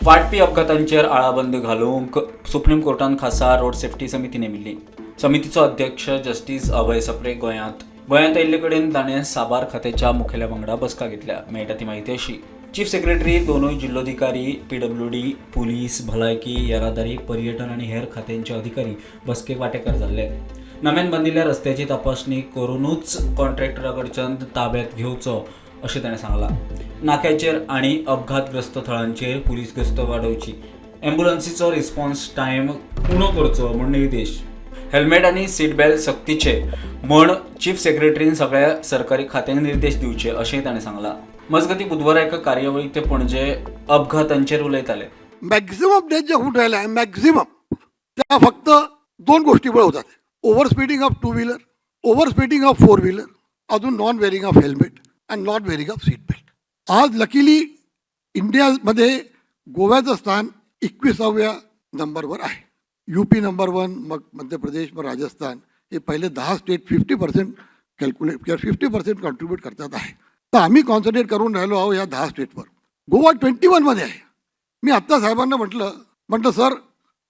वाटपी अपघातांचेर आळाबंद घालूंक सुप्रीम कोर्टान खासा road safety समिती नेमिल्ली. समितीचो अध्यक्ष जस्टीस अभय सप्रे गोंयांत आयिल्ले कडेन ताणें साबार खात्याच्या मुखेल्या वांगडा बसका घेतल्या. मेळटा ती माहिती अशी: चीफ सेक्रेटरी, दोनूय जिल्लोधिकारी, PWD, पुलीस, भलायकी, येरादारी, पर्यटन आनी हेर खात्यांचे अधिकारी बसकेक वांटेकार जाल्ले. नव्यान बांदिल्ल्या रस्त्याची तपासणी करूनच कॉन्ट्रॅक्टरा कडच्यान ताब्यात घेवचो अशें ताणें सांगलां. नाक्याचेर आनी अपघातग्रस्त थळांचेर पुलीस गस्त वाडोवची, अँब्युलन्सीचो रिस्पॉन्स टायम उणो करचो म्हूण निर्देश, हेल्मेट आनी सीट बेल्ट सक्तीचे म्हूण चीफ सेक्रेटरीन सगळ्या सरकारी खात्यांक निर्देश दिवचे अशेंय ताणें सांगलां. मजगतीं बुधवारा एका कार्यावळीक ते पणजे अपघातांचेर उलयताले. मॅक्झिमम डेथ जे होऊन राहिलं आहे मॅक्झिमम त्या फक्त दोन गोष्टीमुळे होतात: over speeding of two wheeler, over speeding of four wheeler, अजून non wearing of helmet and not wearing of seat belt. आज लकीली इंडियामध्ये गोव्याचं स्थान 21व्या नंबरवर आहे. UP नंबर 1, मग मध्य प्रदेश, मग राजस्थान, हे पहिले 10 स्टेट 50% कॅल्क्युलेट किंवा 50% कॉन्ट्रीब्यूट करतात आहे. तर आम्ही कॉन्सन्ट्रेट करून राहिलो आहोत या 10 स्टेटवर. गोवा 21मध्ये आहे. मी आत्ता साहेबांना म्हटलं सर,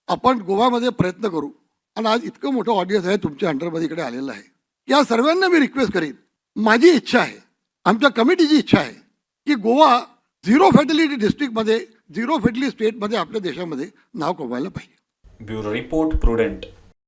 आपण गोव्यामध्ये प्रयत्न करू. आणि आज इतकं मोठं ऑडियन्स आहे तुमच्या अंडरमध्ये इकडे आलेलं आहे. या सर्वांना मी रिक्वेस्ट करीन, माझी इच्छा आहे, आमच्या कमिटीची इच्छा आहे की गोवा झिरो फॅटिलिटी डिस्ट्रिक्टमध्ये, झिरो फॅटिलिटी स्टेटमध्ये आपल्या देशामध्ये नाव कमवायला पाहिजे. Bureau report, prudent.